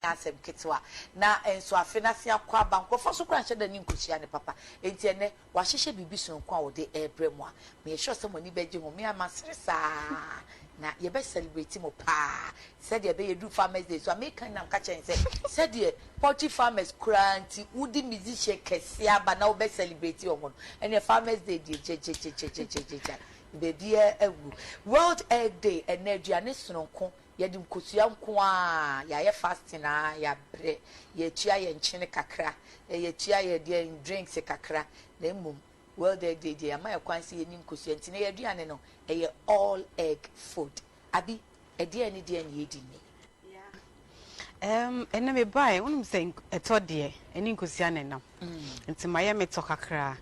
asem ketwa na enso afenase akwa banko fa so kran hye da ni nkusia ne papa enti ene wa hyehye bibi so nkwa wo de ebremu a me sure se moni beje ho me amasere saa na ye be celebrate mo pa said ye be ye do farmers day so american nam ka chen say said ye poultry farmers kranti wudi musician kese aba na wo be celebrate omo ene farmers day je baby ewu world egg day aduane sononko ye dim kosua nko a ya fasting na ya bre ye tua ye nchene kakra ye tua ye de drinks kakra na mmom world egg day dey ama kwansi ye nim kosua ntine ye aduane no ye all egg food abi aduane de ane yedi ni ene me bai unum say eto de eni nkosia ne nam nti maye me to kakra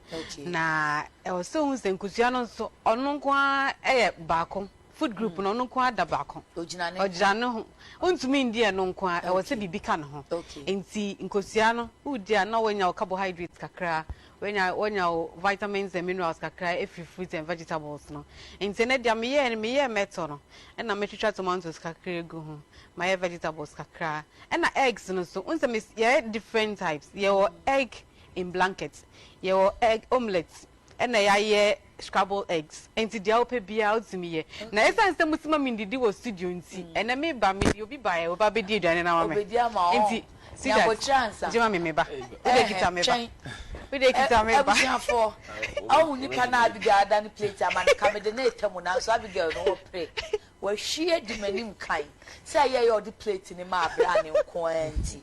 na e o so hun say nkosia no so ono nko a baako food group no nko a da baako ojina ne ho untumi ndie no nko a e wo se bibika ne ho nti nkosia no udi a na wonya carbohydrates kakra wonya vitamins and minerals kakra every fruits and vegetables no nti ne dia me ye meto no na me twitwa tomatoes kakra egu ho my vegetables kakra and eggs no so unse me different types your egg in blankets your egg omelets and ye scrambled eggs and the ope bia ultimi ye na esa nse musima mindidi wo studio nti and me ba me obi ba e oba be di aduane na wa me nti see that jema me ba we dey kita me ba for awu nipa na abiga dan plate amana kamede na etamu na so abiga no wo pray wa hwie di manim kan say ye your di plate ni ma abra ne nko anti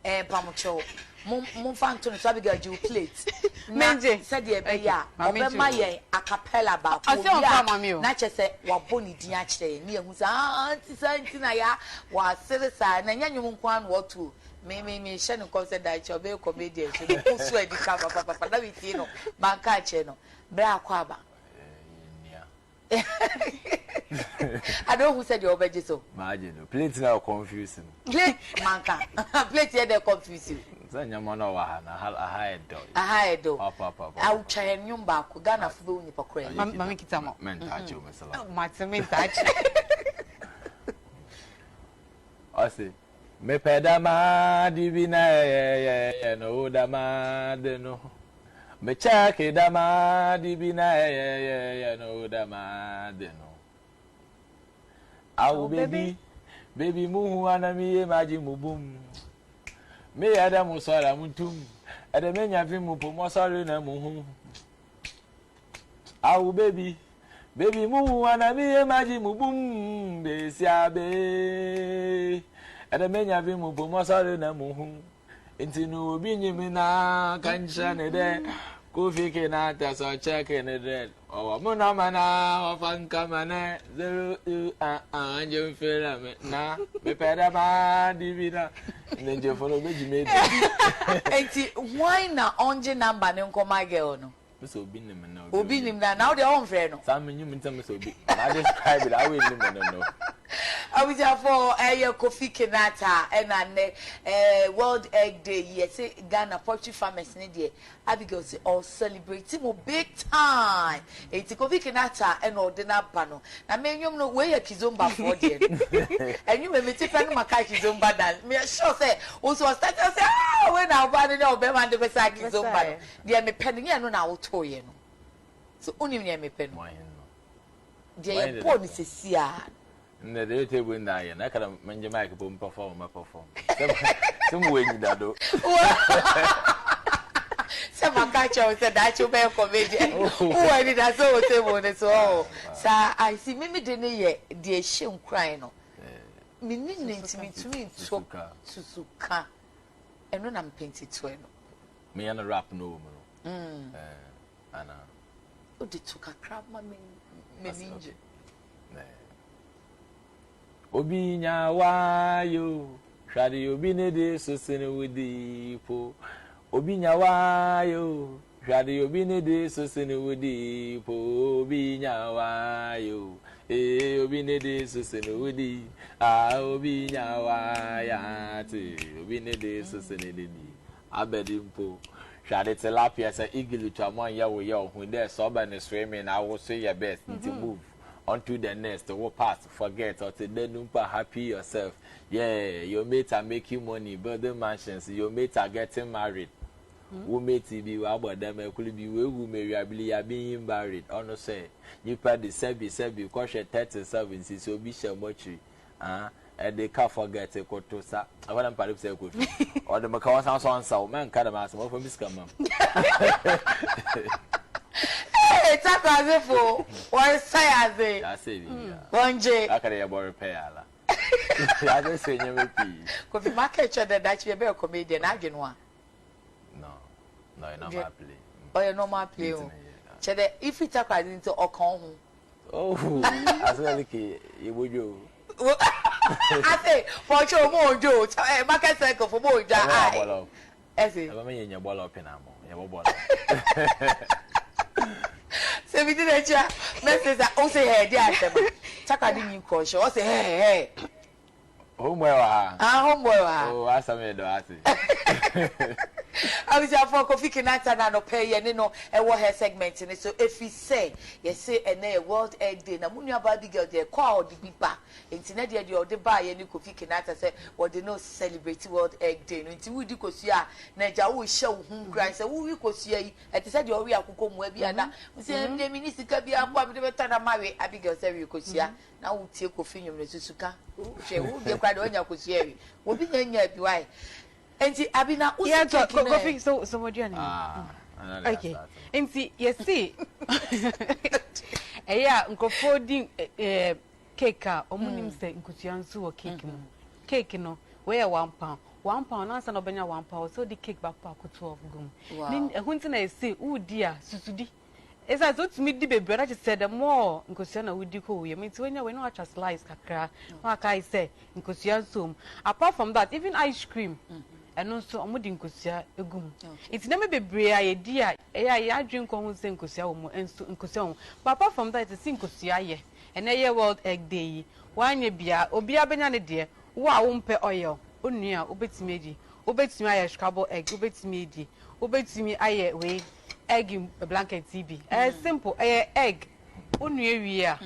pamocho mum fanto so abiga ju plate menje said ye be ya obema ye acapella ba ko na che se wa boni din a kire ni ehu sa anti na ya wa sere sa na nyanyum nko an wo tu me shenu concert da che obe comedian so ku so edi ka papa na bi ti no banka che no bra akwa ba I don't who said your veggies so. Imagine, plate now confusing. Plate, manka. Plate here they confusing. Sanya mwana wa hana a high dog. A high dog. Papa. I will try and nyumba ku Ghana fubu ni pakwe. Mami kitamo. Mentachi umesala. Mentachi. Ose. Me pedama divina ya no dama de no. Me chake dama dibina ya no dama de no. Awu baby muhu anami maji mubum. Me ada musala mutum. Ada menya fi mu pomosale na muhu. Awu baby muhu anami maji mubum besiabe. Ada menya fi mu pomosale na muhu. Inti no obi nyimi na kancha ne de Kofi Kinaata so check in the red. Oh, muna mana ofanka mana 0 anjo fela me na me peda ma divina nje follow beji me. Enti why na onje number ne nko my girl no? So obi nim na obi nim na now they on friend no. Sam nyum ntem so obi. I describe it I will nim no. Awija for Kofi Kinaata and World Egg Day yes Ghana poultry farmers in there Abigail say all celebrating mo big time eti Kofi Kinaata and ordinary pano na me nyum no we kizomba for there and you me tipa no maka kizomba dance me sure say also start say when I ban no be man de be say kizomba no there me pen no na wo to ye no so unim ne me pen no there ye pon se sia na the table in there na kana manje mic bo perform some way ni dado sama kacha o say that you be comedian who I did that so table so sa I see me de ne ye de ehye nkran no me ni ntimi susuka eno na mpenti to no me na rap no mo ana o de tuka crab ma me ninja Obi nyawayo shadi obi ne de so sene wudi po obi nyawayo shadi obi ne de so sene wudi po obi nyawayo obi ne de so sene wudi obi nyawaya ti obi ne de so sene de ni abedi mpo shadi tilapia sa igili to amon ya wo ya ohun de so ba ne swimming na wo so your best to move onto the next what past forget or to then happy yourself. Yeah, your mates are making money, building mansions, your mates are getting married. Who made be about them could be who may be being married. Or no say, you pay the sebi because 37 since you be so much. And they can't forget a kotosa. I want to say good. Or the Macaw sounds on so man kind of ask for Miss Cameron. Hey, talk as if for what say as a I say, one J. I can about repair. I just say, you may Could be market that you be a comedian. I didn't want. No, you're not my play. Or your normal play. Cheddar, if you talk into or come. Oh, as well, you would you. I say, for sure, more Joe, market cycle for more. I say, I mean, in your ball up in your ball. So we did a message that also had the Taka didn't call you. Say, hey, Homeware. Homeware. Oh, I saw me, I see. I was your for Kofi Kinaata na no pay ye no e wo her segment ni so if he say you say e World Egg Day na munu aba big girl dey call the bipa enti na dey o de ba ye ni Kofi Kinaata say we dey no celebrate World Egg Day no enti we di kosua na ja wo hye wo hu gran say wo wi kosua yi e te say dey o wi akoko mu abi ana we say dey mi ni sika bi ambo abi de beta na mawe abi girl say wi kosua na wo tie Kofi nyom na susuka hwe wo de kwa de onya kosua wi wo bi nya bi why. Enti abina yeah, Kofi, so what do you mean? Okay. Enti you see. Yeah, nkofo di cake a omunim say nkutuansu wo cake no. Cake no we £1. £1 na sa no benya £1 so di cake back pa ko 12 gum. Nin ehunti na say udi a susudi. Esa so to me di bebre na said the more nkutua na wudi ko we menti wenya we no acha slice kakra. Ma kai say nkutuansu. Apart from that, even ice cream. And also omudi nkosia egum it na me bebre a yedi a ya adwen ko hu se nkosia wo mu enso nkosia wo but apart from that it nkosia ye and na ye World Egg Day wanye bia obi abenya ne de wo a wo mpe oil onua obetimi edi obetimi aye scrambled egg obetimi edi obetimi aye we egg in blanket tv simple egg onua wi a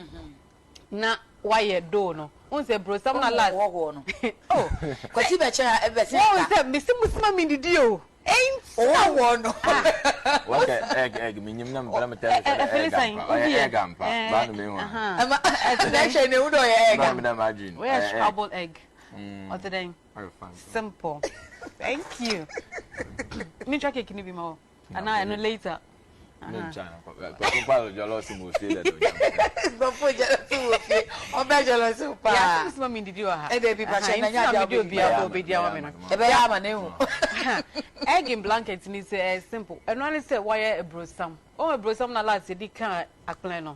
na why do no say bro some na last no oh cause you betcha ever say oh say me musima me didi o ain't oh no what egg minyim na mbala meta egg ampa ba no me ho ama explanation ne udo egg ba me na imagine we are scrambled egg other than simple thank you me try cake ni bi ma and I know later no chana pa jealous mo say that no po jealous o be jealous pa yeah so me did you ha e dey be pa chana nya ja bi obi dia wa me no e be ya ma ne hu egg in blanket ni say simple and only say why a brosam o a brosam na last di kan akplan no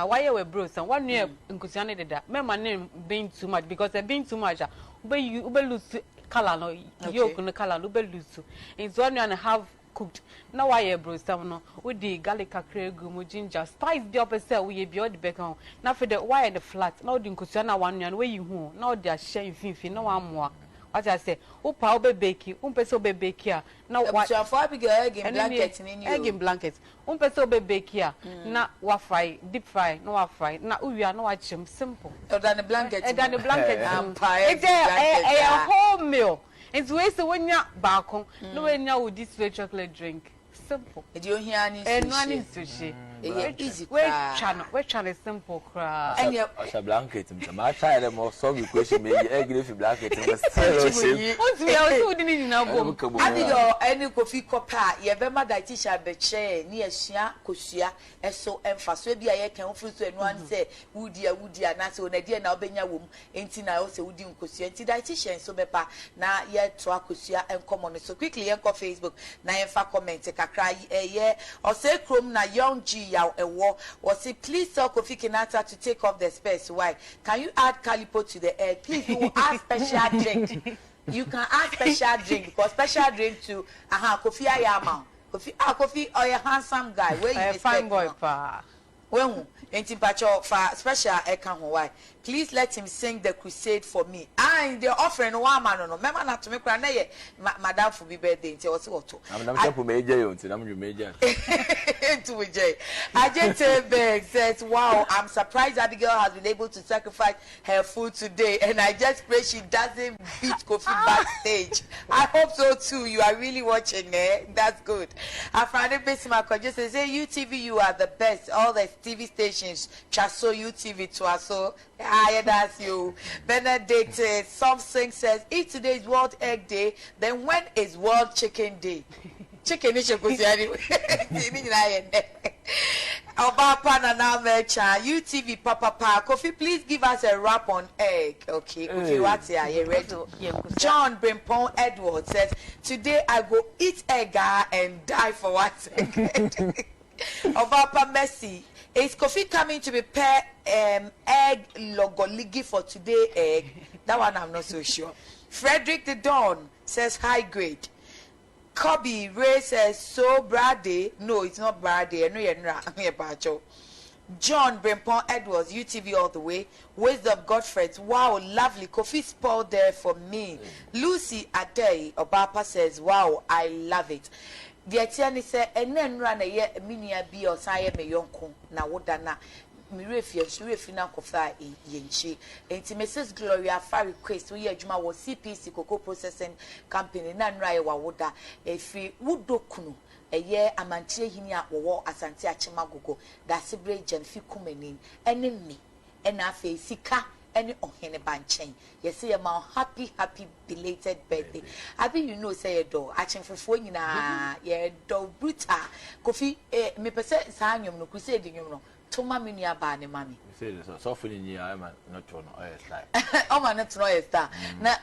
why we brosam one near nkusia ne deda me ma ne being too much because being too much ube lose color no yolk no color ube lose it's 1 and a half cooked now why brosam no with the garlic kakra gumu ginger spice the opposite we be all the bacon now for the why the flat now the nkusia na 1 yan where you hu now they are share finfin no one more what I say upa obe bake umpese obe bake now what so for big egg in blanket ni egg in blanket umpese obe bake na wa fry deep fry no wa fry na uwia no wa chim simple than the blanket it's a whole meal. It's waste when you back on no when you with this sweet chocolate drink. Simple. And you hear any sushi. Easy. We're trying simple cry. And you a blanket. My child more so question maybe egg if blanket and still what we also didn't know. Abigail any Kofi Kopa ye be ma da teacher be chair ni asua kosua eso emfaso bia ye kan fru so enu an say wudi na say onadi na obenya wom enti na o say wudi nkosua enti da teacher so bepa na ye to akosua enkomo no so quickly ye ko Facebook na ye fa comment kakra ye o say krom na young G ya ewo was say please tell Kofi Kinaata to take off the space. Why? Can you add calipo to the egg? Please you add special drink. You can add special drink because special drink to Kofi Ayama. Kofi or a handsome guy where you fine boy pa. When enti pacho for special e kan ho why Please let him sing the crusade for me. And the offering one man no. Remember not to make madam for be birthday. I'm major. I'm major. Ajay Beg says, wow, I'm surprised Abigail has been able to sacrifice her food today. And I just pray she doesn't beat Kofi backstage. I hope so too. You are really watching, eh? That's good. Afrani Besima just say, UTV, you are the best. All the TV stations, Chaso UTV to us. So, yeah, that's you. Benedict something says, if today is World Egg Day, then when is World Chicken Day? Chicken is your Obapa na mecha UTV Papa Kofi, please give us a wrap on egg. Okay, what's here? You ready? John Brimpon Edward says, today I go eat egg and die for 1 second. Obapa Messi, is Kofi coming to prepare egg logoligi for today egg? That one I'm not so sure. Frederick the Dawn says high grade. Kobe Ray says so Brady. No, it's not Brady. I know you're not. John Brimpon Edwards, UTV all the way. Wisdom Godfrey. Wow, lovely. Kofi spoiled there for me. Lucy Ade Obapa says, wow, I love it. The Atiani said, and then run a year minia be or say me yonko na wodana. Mirefi na kofa yenchi. Enti Mrs. Gloria far request we adwuma wo CPC Cocoa Processing Company na nra wa woda efi wudokunu eye amantie hini a wo asante achema gogo da sebre jen fi kumanin ene mi ena afa sika ene ohene banchen yes ye ma happy belated birthday abi you know say do achemfefo nyina ye do bruta Kofi me pese sa anyom no crusade nyom no Toma minia ba ne mami. Say this so for ni I man not to no oil star. O man not no oil star. Na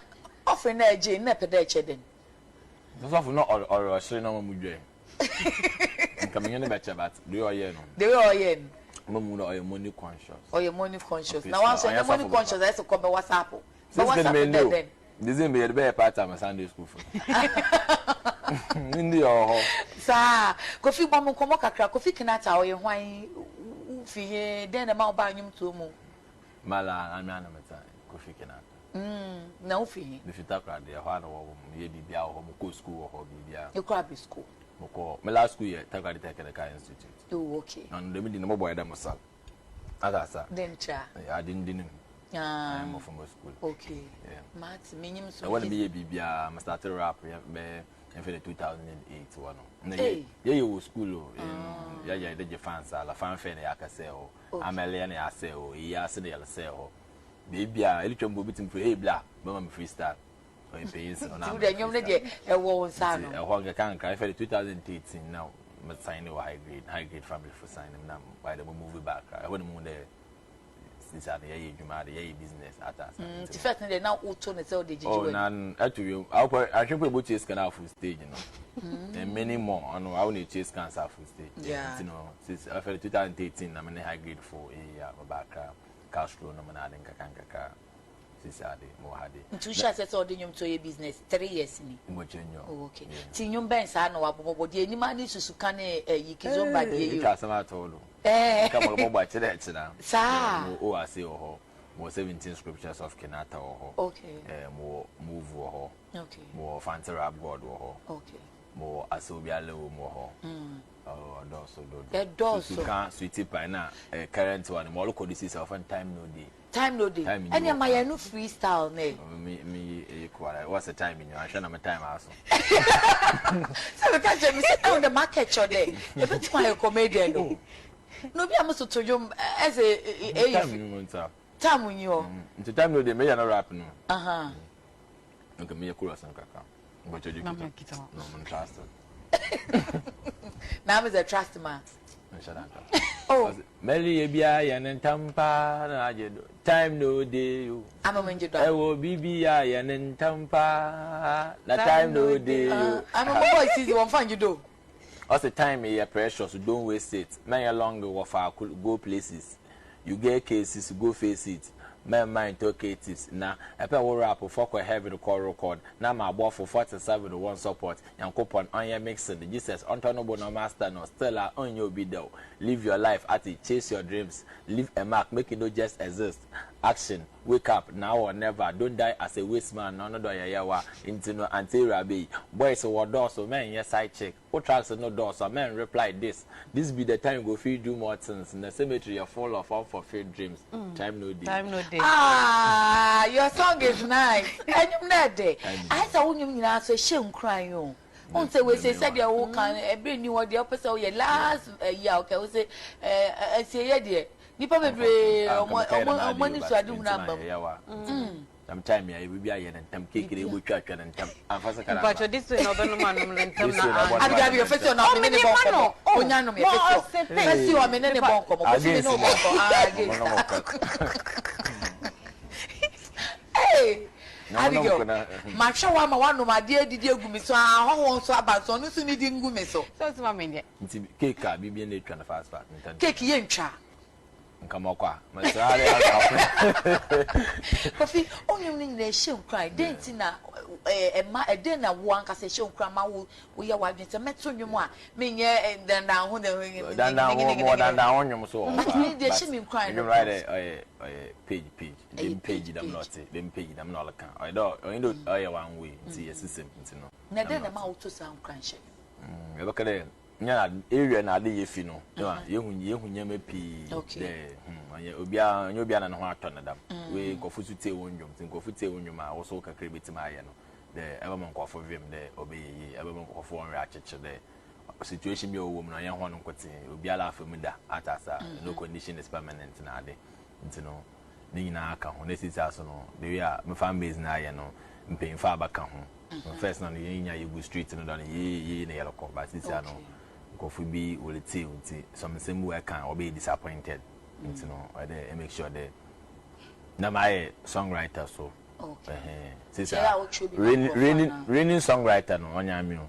offer na eje na pede eche den. So for no or sure no mu dwen. Nka me ne be che bat. Do you hear no? Do you hear? Mamu no money conscious. Oh you money conscious. Now once you money conscious I say come be WhatsApp. But WhatsApp then. This is me be part time Sunday school for. Ndi oh. Sa Kofi bomo komo kakra Kofi Kinaata o ye hwan fihe den ma oba anyum to mu mala amia na meta Kofi Kinaata na ofihe the fita kra de ho na wo ye bibia ho mo ko school ho bibia you cry be school mo ko me last school year Takwadi Technical Institute oh okay and dem di no boy da musal asa then cha I didn't dinner I'm from school okay yeah mat minim so when be bibia I started rap be in 2008 one no yeah you school yeah the fans ala fan fan ya ka say o amele na ya say o ya se na ya say o baby a elitwambo bitim for hey bla mama me freestyle o impeyins no na the nyom ne de e wo nsa no e ho ga kan ka for 2018 now me sign o high grade family for sign them now by the move back I want mu there since I dey juma dey business atas the first thing they now auto na say o dey oh nan atu I think we both chase can full stage you know and many more on I want to chase cancer full stage yeah you know since I felt 2018 I'm in high grade for a back Castro no man adin kakanka since I dey more hade two shots say o dey nyom to your business 3 years ni mo chenyo oh okay ti nyom ben sa na wabobo de ni ma ni susu kan yikizo ba de you ka sama tolo kama mo ba chira chira sa o ase ho mo 17 scriptures of Kinaata ho okay mo move ho okay mo fancy rap god ho okay mo asobiale mo ho oh doso you can sweetie pie na current one mo look this is often time no day any am I no freestyle ne me equal what's the time in you I share my time also so we can just say on the market show there you bet my comedian no be am so to you as a time when you into time no dey me na rap no okay me cool asan kaka but you no trust now is a trust man oh Mary bia ya ntampa na ajedo time no dey you am when you do e wo bibia ya ntampa na time no dey you am a boy see the one find you do all the time here precious so don't waste it man long go places you get cases go face it man mind talk it na epe wo rap for heavy record na ma agbo for 47 one support yankopon on your mixing the Jesus untonable no master no still on your be there live your life at it chase your dreams leave a mark make it not just exist action, wake up now or never, don't die as a waste man, no do yawa into no anti-rabi. Boys or doors, so men, yes, I check. What tracks no doors, so men reply this. This be the time go feed do more things in the cemetery of fall of all for faith dreams. Time no day. Time no day. Ah, your song is nice. And you're not there. I saw you so shame crying. On say we say said your work can bring you what the opposite of your last year. Okay, we say, I say, yeah, dear. Nipa mebre money so adu number. Sometime ya we be aye ntam cake dey go twa twa ntam afasa kara. But this way no be no man ntam na. Adu ga be your face na me ne bonko. Onya no me face. Face o me ne bonko. Mo me no bonko. Hey. Abigail, ma hwa wa ma wanu ma de adidi egumi so ahwo so abanso no so ni di ngumi so. So ma me ne. Nti cake a bibia na twa na fast fast ntam. Cake ye ntwa. Nkamakwa masare akafu Kofi onyum ni na ehye nkran denti na ema eden na wo anka se ehye nkran ma wo ya wa dwente meto nwum a menye dandan ho dandan ho nwum so me de ehye mi nkran no right page them not them page them not kan I do one way nti system nti no na den na ma wo to sa nkran hye e bakale nya area na ade ye fi no yehu nyama pi de obia na ho atọ na dam we kofu sute wonwom tin kofu te wonwom a wo so kakre betima aye no de eba man kofu vim de obeye eba man kofu onwe acheche de situation bi owo mu no ye ho no nkote obia la afam da atasa no condition is permanent na ade ntino ni nyina aka ho na sisi aso no de we a me fan base na aye no mpemfa abaka ho first na ye nya ye go street no don ye na ye lokọ ba sisi ano kofu bi will tell some same way can or be disappointed. You know, I make sure that na my songwriter so. Okay. Raining songwriter no onya mi o.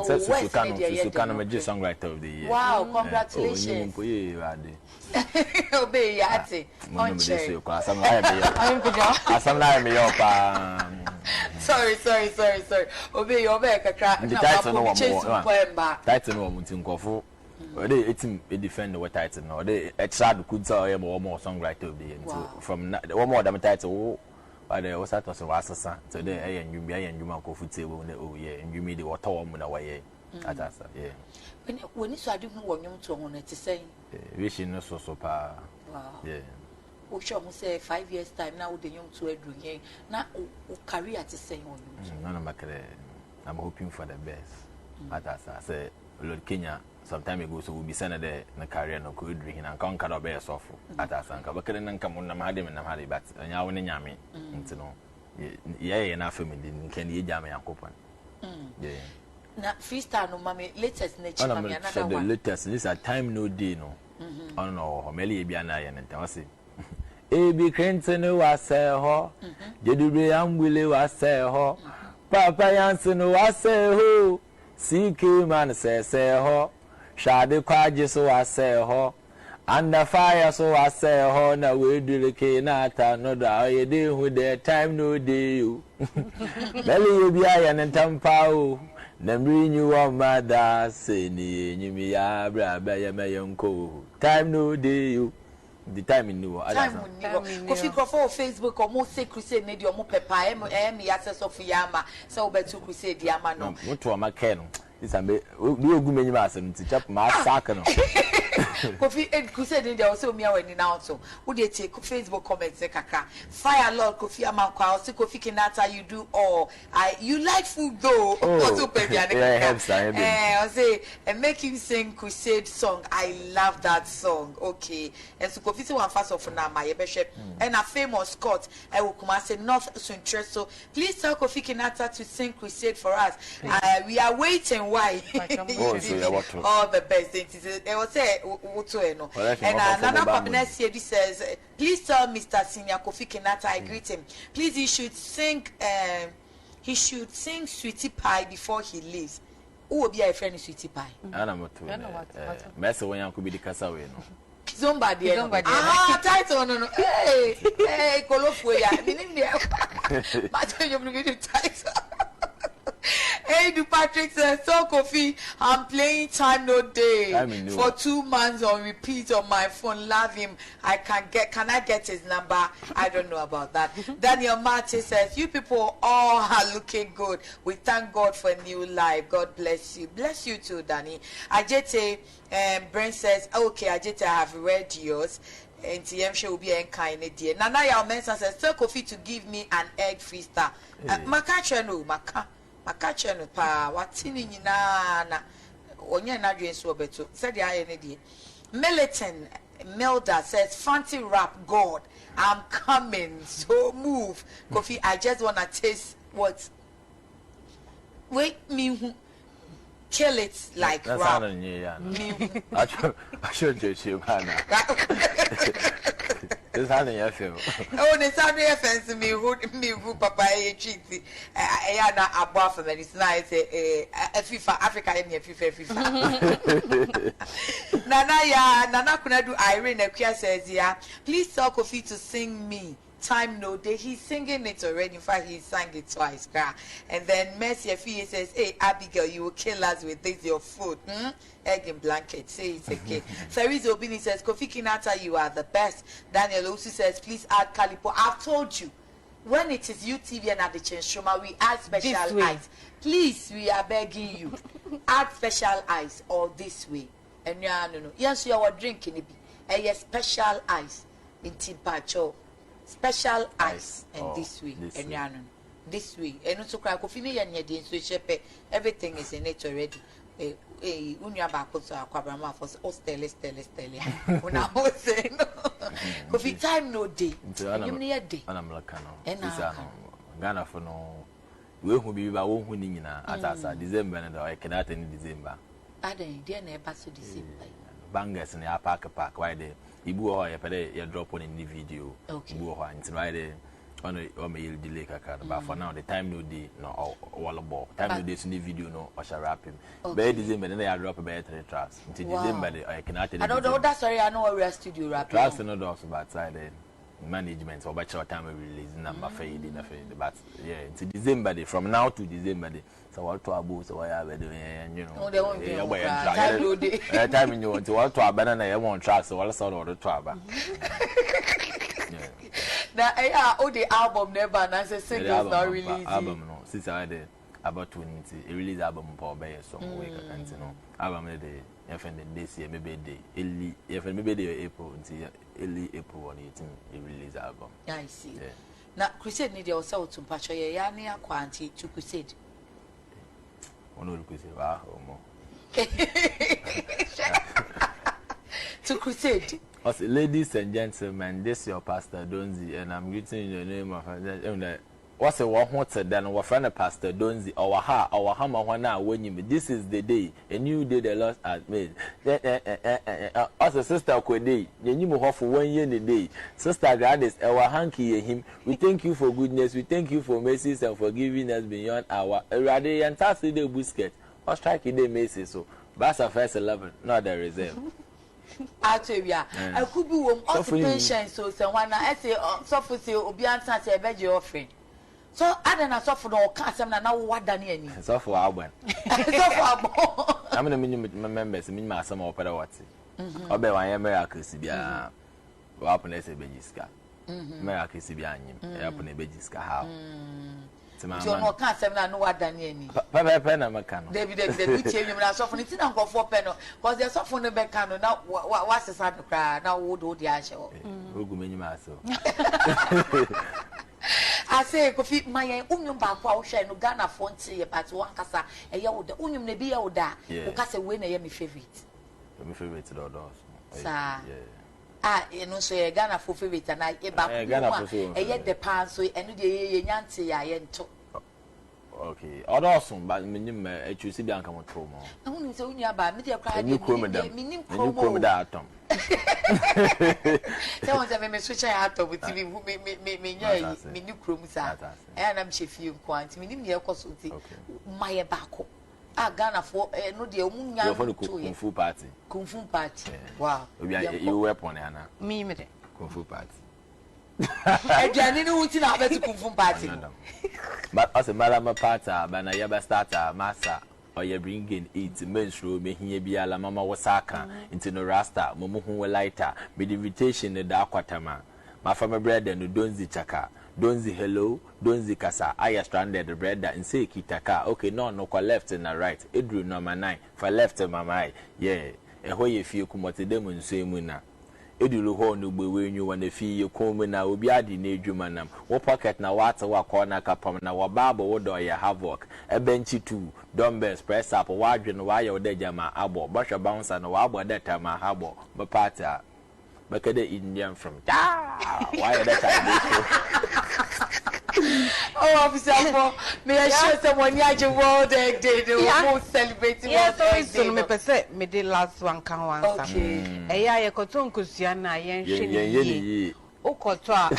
So Susukano me songwriter of the year. Wow, congratulations. Oh, you ade. Obey yate. On check. Asam na me yo pa. Sorry. Obey your back kakra. The title no one. Title no one nkofo. They etim e defend what title no. They extra could say more songwriter of the year. From one more than title but there was that was asasa. So they you be you man kofu table oh yeah and you me the water warm na way. Atasa yeah. When you so adu ho wonwom to ho na te say. Wishing no so pa. Wow. Yeah. O sure mo say 5 years time now the young to edu yen na o career te say wonwom. No makere. I'm hoping for the best. Atasa say Lord Kenya some time ago so we'll be sending the career no could drink and can't cut up so atasa nka bakere nka mo na hade me na hade but anya wo ne nyame nti no yeah na family nka ne yama yakopon yeah na freestyle no mama latest na chi mama another one the latest this a time no day no no meli bia na ye nta wase ebi krente no wase ho jedube ambule wase ho papa yanse no wase ho CK man say ho shade kwaje so wase ho under fire so wase ho na we do Kinaata no da ye dey hu the time no dey you belly you be aye ntampa o na bring you on mother say ni enyimi ya bra ba ye meyenko time no dey you the time in new time Kofi Crawford Facebook or mo say crusade na di omo pepa em ya access of yama so betu crusade yama no moto o make no this ambe we ogumenyi ma asem ti chap ma sack no Kofi crusade dey also me awani now so wo dey take Facebook comments kaka fire lord Kofi amankwa say Kofi Kinaata you do all you like food though also pedia I say and make him sing crusade song I love that song okay and so Kofi say one fast of na my yebehwe and a famous Scott I will come say North Suntre so please tell Kofi Kinaata to sing crusade for us we are waiting why all the best things they will say and Nana Pabinesi Edi says please tell Mr. Senior Kofi Kinaata I greet him please he should sing Sweetie Pie before he leaves who will be a friend Sweetie Pie ana moto mess when you could be the kasa we no Zomba dia title no hey kolofo ya minim dia but you bring the title Saidu Patrick says, so Kofi, I'm playing Time No Day for 2 months on repeat on my phone. Love him. Can I get his number? I don't know about that. Daniel Martin says, you people all are looking good. We thank God for a new life. God bless you. Bless you too, Danny. Ajete Brent says, okay, Ajete, I have read yours. And TM will be kind dear. Nana Yao Mensa says, tell Kofi to give me an egg freezer. Makachano, Makachano, pa, what's in na Onya na dream so beto. Said the IND. Militant Melda says, fancy rap God, I'm coming. So move. Kofi, I just wanna taste what. Wait me. Kill it like that's rap. I should judge you, Hannah. This honey, I feel. Oh, the Sunday offense me who papa treaty. I am not above them. It's nice. A FIFA Africa in FIFA. Nana Kunadu Irene Akia says, yeah, please tell Kofi to sing me. Time No Day. He's singing it already. In fact, he sang it twice. And then Mercy Afie says, hey, Abigail, you will kill us with this, your food. Egg and blanket. Say it's okay. Saris Obini says, Kofi Kinaata, you are the best. Daniel Osu says, please add Calipo. I've told you, when it is UTV and at the Chenshoma, we add special ice. Please, we are begging you. Add special ice all this way. And no. Yes, you are drinking it. And yes, special ice in Timpacho. Special ice and this way and this way and also cry Kofi me yan dey so shepe everything is in it already unya ba ko so akwabama for stele una mo say no Kofi Time No Day you ne day ana mlaka no isa no Ghana for no we hu bi ba wo hu ni nyina atasa December na da Kinaata ni December adan dey na e ba so December bangers in your park why they ibu ho ya pede ya drop on in the video ibu ho until why they on me delay kaka but for now the Time No Day no all ball Time No Day in the video no or shall wrap him by December then I drop about 3 tracks until December I cannot I don't know that sorry I know we are studio rapping tracks no do also but side management or by time we release number fade but yeah until December from now to December so what to about so I have you know Time No Day time you want to what to banana you want tracks so all sort of to aba now all the album never na say singles not releasing album no since I did about 20 release album for by some week and you know album dey defend this year maybe day maybe April until early April on 18 release album. Yeah, I see. Yeah. Now crusade need yourself to patch your yani akwanti to crusade. Ono crusade wa omo. To crusade. Ladies and gentlemen, this is your Pastor Donzi and I'm greeting you in the name of what's a one then our friend Pastor Donzi our hammer when you this is the day a new day the Lord has made as a sister Kwede you move for 1 year in the day sister Gladys our hanky him we thank you for goodness we thank you for mercies and for giving us beyond our rather entire day busket or strike day mercy so Basa first 11 not the reserve. Actually, I could be occupation so someone I say so for say obi answer say be your offering. So I don't know so for no can some na what than any. So for Alban. So for Alban. I'm gonna minimum members minimum some opera what. Obe wan ye miracle bia. Wa happen say bejiska. Miracle bia anyim. E happen bejiska how. So no can some na no what than any. Papa na maka no. David we change you na so for it na go for pen no because the so for no be can no na what's the sad cry na wo do the ashe. Ogu menyima so. I say Kofi my unyum ba kwa hwe no Ghana fonte ye but one kasa e ye woda unyum na bi ye woda o kasa we na ye me favorite. My favorite do sa you know so ye Ghana for favorite na e ba e ye the pan so enu de ye nyante ya ye nto. Okay. Awesome but minim e choose bi anka mo to mo. Na hu ni se unya ba me de kra de minim kromo da atom. Say one time me switch ya atom with me nya me ni krom sa. E na me chefi nkwanti minim ye koso ti. Maye bako. Ghana for no de omunya to ye. Kung Fu party. Wow. You weapon ana. Me de. Kung Fu party. Aduane no wuti na abetu kumfum party. But as a malama party, bana yaba starter, massa. Or you bringing it menstrual, making ye be a la mama wasaka into no rasta, momuhu lighter, with invitation in the aquatama. My family bread and donzi chaka, donzi hello, donzi kasa. I stranded the bread and say kitaka. Okay, no, left and right. Edru no my 9 for left in my mind. Yeah, and where you feel come what the demon say muna. Edulu ho no be when you want to feel you come na obi adi na edwuma nam wo pocket na wata wa corner kapam na wa baba wo do ya havoc e benchi 2 dumbbells press up wa dwe no wa ya oda jama abo bosho bouncer no wa abo data ma habo be parta be kede Indian from why that time. Oh, officer, may I share someone here World Egg Day? They will celebrating World Egg Day. Me pese me the last one can one. Okay. Eya ye koton kusiana yen sheni. O kotwa.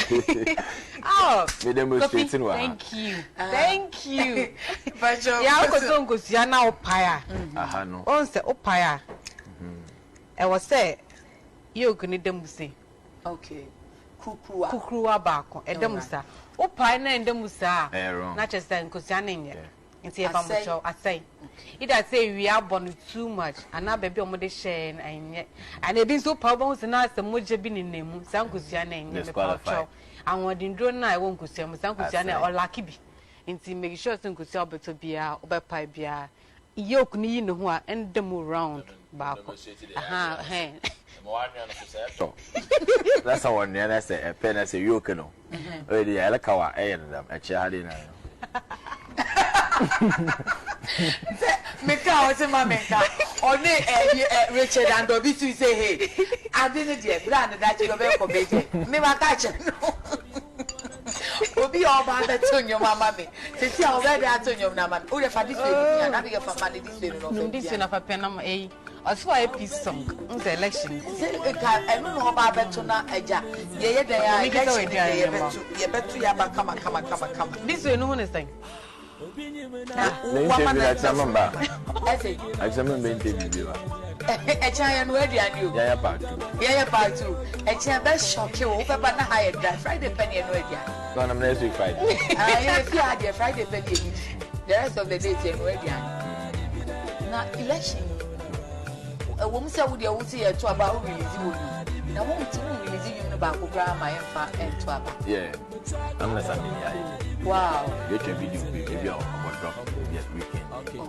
Oh, thank you. Thank you. Ya koton kusiana opaya. Aha no. On se opaya. E was say you kuni demusi. Okay. Kukruwa bako edemusa opa na edemusa na chese nkusiana nye nti e famucho asai ida say we are born too much ana baby omode share na nye ana ebi nso pa obon se na asemoje bi ninemu sankusiana nye me pacho anwodin dro na e won nkusiam sankusiana olaki bi nti make sure sankusia obeto bia obepa bia yoku ni ne ho a endem round bako aha he that's how one near say a pen as a yoke no. Oh, the Alakawa, them a chahadina. Meka was a mamma. Only Richard and Obisu say, hey, I didn't yet plan that you have for baby. Me, my catcher. Obi all about that to your mamma. To see how bad I told your mamma. Oh, if I did and I think for money this way, this in a penam a. As for a peace song, the election. I don't know about Betuna Aja. Yeah, they are better. Come. This way, no one is saying. I examine interview. A giant ready and you. Yeah, part 2. A giant best shock you over but not higher than Friday penny and ready. No, I'm next week Friday. If you had your Friday penny, the rest of the day, ready. Now, election. A woman said, would you see a to about releasing you? Now, won't you releasing you about grandma and Twaba? Yeah, I'm not something. Wow, get your video, maybe I'll drop this weekend. Okay.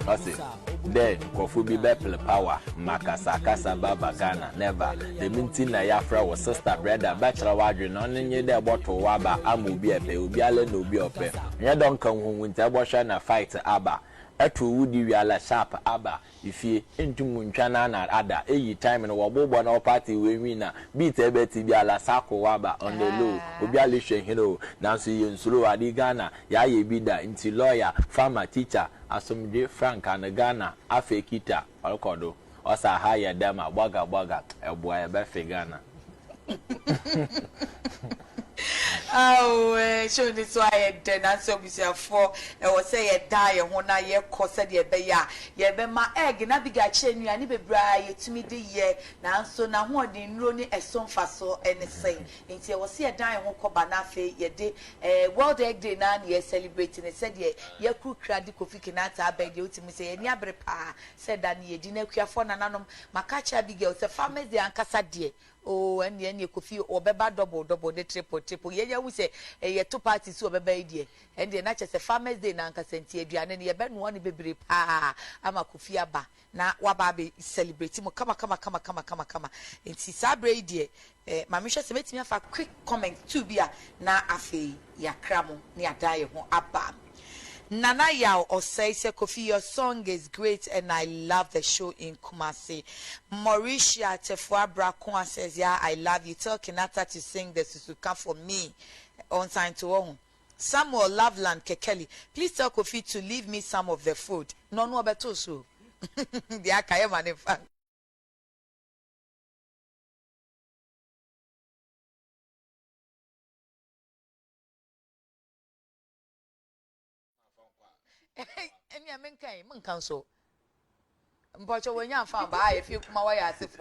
That's it. Then, Kofi be beple power, Makasa Baba Ghana, never. The minty na Yafra was sister, brother, bachelor wadrin, on in your bottle waba, amu be a pe, ubiale no be a pe. You don't come home with a wash and a fight, Abba. Etu wudi wi ala sharp aba ifie entum ntwana na ada eyi time no wobo na party we wina beat ebeti bi ala sako waba on the low obi ala hwe hero na so ye nsuro adi Ghana ya ye bi da nti lawyer farmer teacher asomdwe Frank na Ghana afekita alkodo osa ha ya dama gbaga eboa ya be fe Ghana. Oh, show this why then answer we say for was say a die when I ye cost ye be ya ye be my egg na biga chenu ani bebra ye to me de ye na so na ho de nro ni eson faso anything nti ye was say a die ho koba na fe ye de World Egg Day na ye celebrating said ye kru kradi Kofi Kinaata abeg ye utimi say ye ni abre pa said that ye di na kuafo na nanom makacha biga say farmers de ankasa de. Oh, and the Kofi or beba double the triple. Yeah, we say a 2 parties so beba idea. And the natural a farmers day nanka senti Adrian and ye ben one baby pa ama Kofi aba. Na wababe celebrating come. And si sabre idea. Mamisha se met me for quick comment to be na afe ya kramo ni adaye ho aba. Nana Yao or say Kofi, your song is great and I love the show in Kumasi. Mauricia Tefua Brakwa says, yeah, I love you. Tell Kinaata to sing the Suzuka for me on time to own. Samuel Loveland Kekeli, please tell Kofi to leave me some of the food. No, better so. The Akayama in fact. And ya men kai, man council. Mpocho when you found by if you come away as if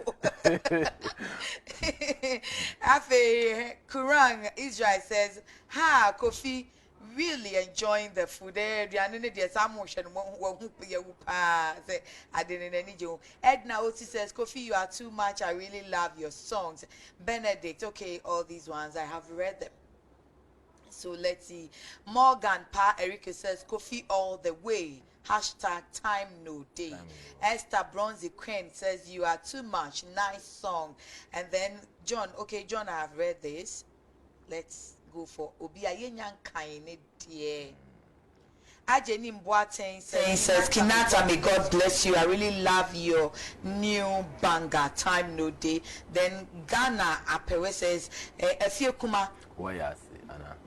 Afe Kurang Israel says, "Ha, Kofi, really enjoying the food. There's some motion say I didn't any you. Edna Oti says, Kofi, you are too much. I really love your songs. Benedict, okay, all these ones I have read them. So let's see. Morgan Pa Erika says, Kofi all the way. Hashtag time no day. Esther Bronzy Queen says, you are too much. Nice song. And then John, okay, John, I have read this. Let's go for Obi Ayenyan Kaine dear. Ajeni Mboateng says, Kinata, may God bless you. I really love your new banger, Time No Day. Then Ghana Apewe says, Efiekuma,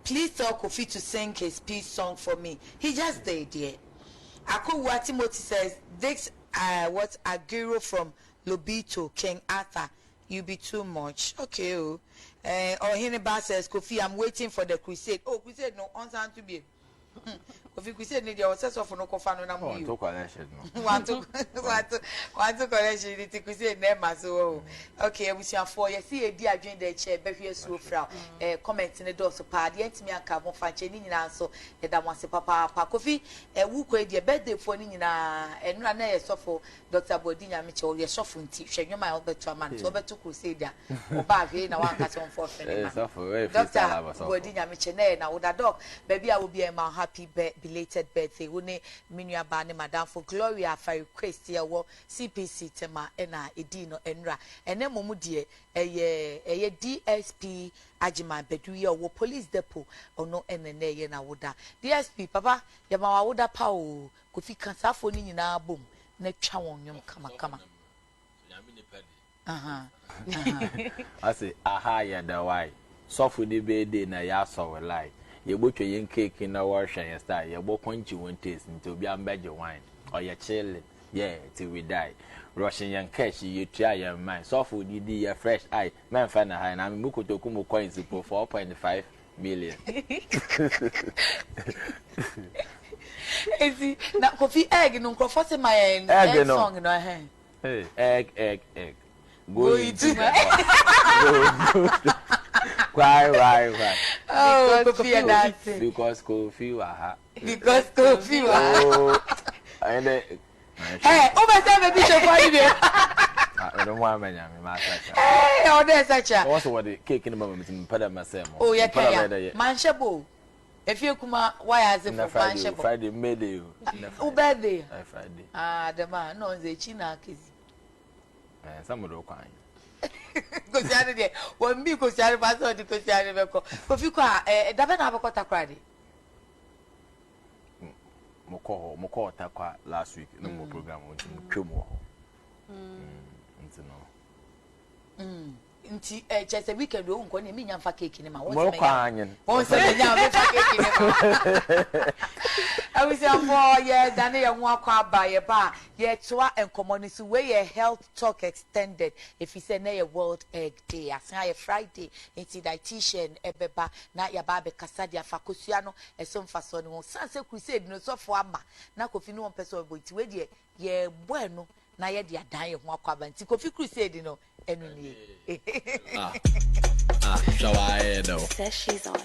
please tell Kofi to sing his peace song for me. He just did, dear. Akuwa Timothy says, this what Agiro from Lobito, King Arthur. You be too much. Okay. Oh. Hineba says, Kofi, I'm waiting for the crusade. Oh, crusade no on time to be. Kofi crusade need your success of no kofano na mu. Want to collection the crusade name so. Okay, we see for you see a dear join the chair be here so fra. Comment in the door so pa the ntimi aka mo fa che ni nyina so e da wase papa Kofi wu ko e birthday for ni nyina enura na ye sofo Dr. Bodinya Miche o ye sofo nti hwedwuma ya obeto man so obeto crusade a oba hwe na wan ka se on for friend man. Dr. Bodinya Miche na wo da dog baby a wo be ma happy belated birthday woni minua ba ne madam for Gloria for request here wo CPC tema na edi no enra ene momu de eye DSP Ajima Beduye wo police depot ono enene ye na woda DSP papa ya ma woda pa o Kofi Kansafo ni nyina bom na twa won nwom kama I say aha ya da why so for the birthday na ya so we like you butcher yen cake in our wash and style, you both point you one taste until be your wine or your chilling, yeah, till we die. Russian young cash, you try your mind. So food you do a fresh eye, man fan high, and I'm Muko Tokumo coins for 4.5 million. Is he now Kofi egg no comfort my egg song in our hand? Hey, egg. Go Why? Oh, Kofi dancing. Because Kofi wa. Because Kofi wa. And hey, over there, baby, so funny there. I don't want my master. Hey, oh, there's such a. Also, what the cake in the moment in Padama. Oh, yeah, Manchabo. If you come out, why is it for Manchabo? Friday, May. Oh, bad day. Friday. Ah, the man, no, the China kiss. Some of the kind. Because the other day, when me goes to the pastor, because the other day, if you can't, David have a quarter credit. Moko takwa last week no more program on twemo nti just a weekend o nko ne me nyamfa cake ni ma won se me nyamfa cake ni ma I was for yeah dane ye ho akwa aba ye ba ye toa enkomo ni so we ye health talk extended if you say na ye world egg day asan ye Friday nti dietitian ebeba na ya ba be kasa dia fakosua no eso mfa so no sanse crusade no so for ama na Kofi no person bo nti we de ye bueno na ye dia dan ye ho akwa aba nti Kofi crusade no enu ni Shall I know? Says she's on.